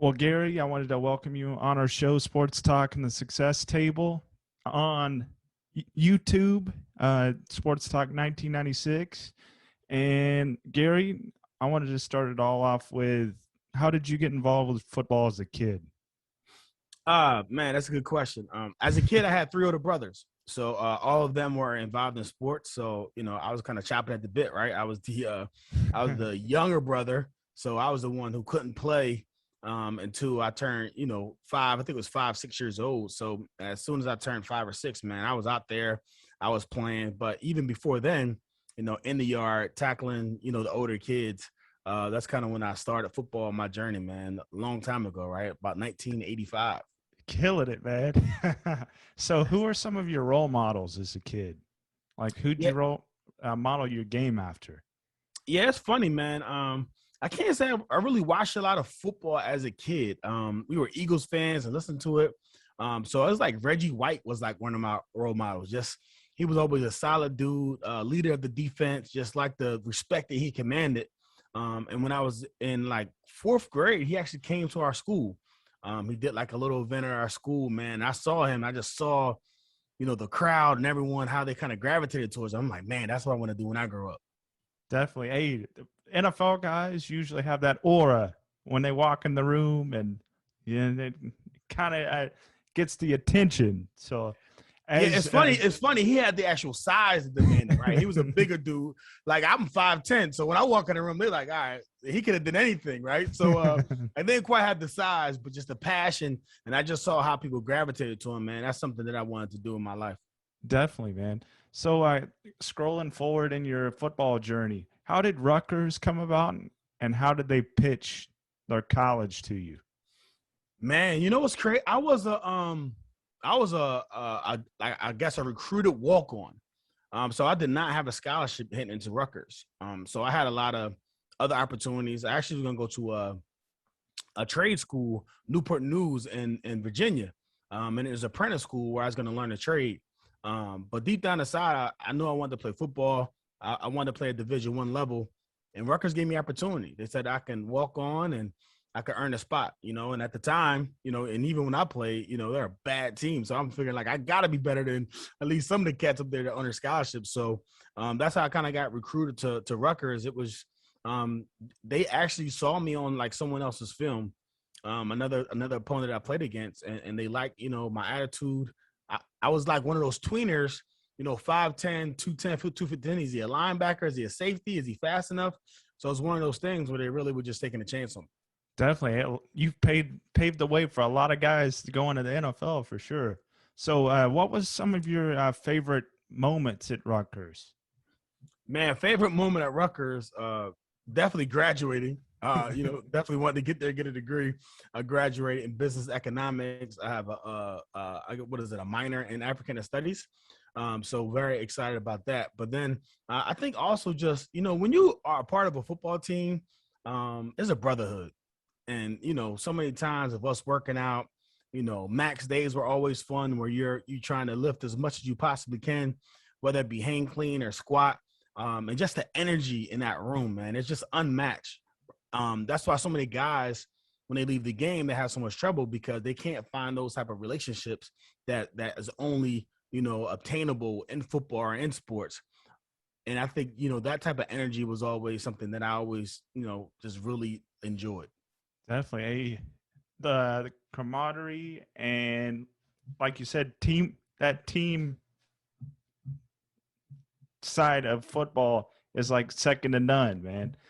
Well, Gary, I wanted to welcome you on our show, Sports Talk and the Success Table on YouTube, Sports Talk 1996. And Gary, I wanted to start it all off with, how did you get involved with football as a kid? Man, that's a good question. As a kid, I had three older brothers, so all of them were involved in sports. So I was kind of chopping at the bit, right? I was the younger brother, so I was the one who couldn't play until I turned, five. I think it was 5, 6 years old. So as soon as I turned 5 or 6, man, I was out there, I was playing. But even before then, in the yard tackling, the older kids. That's kind of when I started football my journey, man, a long time ago, right? About 1985. Killing it, man. So, who are some of your role models as a kid? Like, who'd Yeah, you model your game after? yeah, it's funny, man. I can't say I really watched a lot of football as a kid. We were Eagles fans and listened to it. So it was like Reggie White was like one of my role models. Just he was always a solid dude, leader of the defense, just like the respect that he commanded. And when I was in like fourth grade, he actually came to our school. He did like a little event at our school, man. I saw him. I just saw, the crowd and everyone, how they kind of gravitated towards him. I'm like, man, that's what I want to do when I grow up. Definitely. Hey, the NFL guys usually have that aura when they walk in the room, and it kind of gets the attention. So, Yeah, it's as funny. It's funny. He had the actual size of the man, right? He was a bigger dude. Like I'm 5'10", so when I walk in the room, they're like, "All right, he could have done anything, right?" So I didn't quite have the size, but just the passion, and I just saw how people gravitated to him. Man, that's something that I wanted to do in my life. Definitely, man. So, scrolling forward in your football journey, how did Rutgers come about, and how did they pitch their college to you? Man, you know what's crazy? I was I guess a recruited walk on. So I did not have a scholarship hitting into Rutgers. So I had a lot of other opportunities. I actually was gonna go to a trade school, Newport News in Virginia, and it was an apprentice school where I was gonna learn a trade. But deep down inside, I knew I wanted to play football. I wanted to play at Division I level, and Rutgers gave me opportunity. They said I can walk on and I could earn a spot, and at the time, and even when I played, they're a bad team. So I'm figuring like I gotta be better than at least some of the cats up there that earn scholarships. So that's how I kind of got recruited to Rutgers. It was um, they actually saw me on like someone else's film, another opponent I played against, and they liked, my attitude. I was like one of those tweeners, 5'10", 210, 215. Is he a linebacker? Is he a safety? Is he fast enough? So it's one of those things where they really were just taking a chance on me. Definitely, you've paved the way for a lot of guys to go into the NFL for sure. So, what was some of your favorite moments at Rutgers? Man, favorite moment at Rutgers, definitely graduating. Definitely wanted to get there, get a degree. I graduated in business economics. I have what is it, a minor in African studies. So very excited about that. But then I think also just, when you are a part of a football team, it's a brotherhood. And, so many times of us working out, max days were always fun where you trying to lift as much as you possibly can, whether it be hang clean or squat. And just the energy in that room, man, it's just unmatched. That's why so many guys, when they leave the game, they have so much trouble because they can't find those type of relationships that is only, obtainable in football or in sports. And I think, that type of energy was always something that I always, just really enjoyed. Definitely, the camaraderie and, like you said, team side of football is like second to none, man.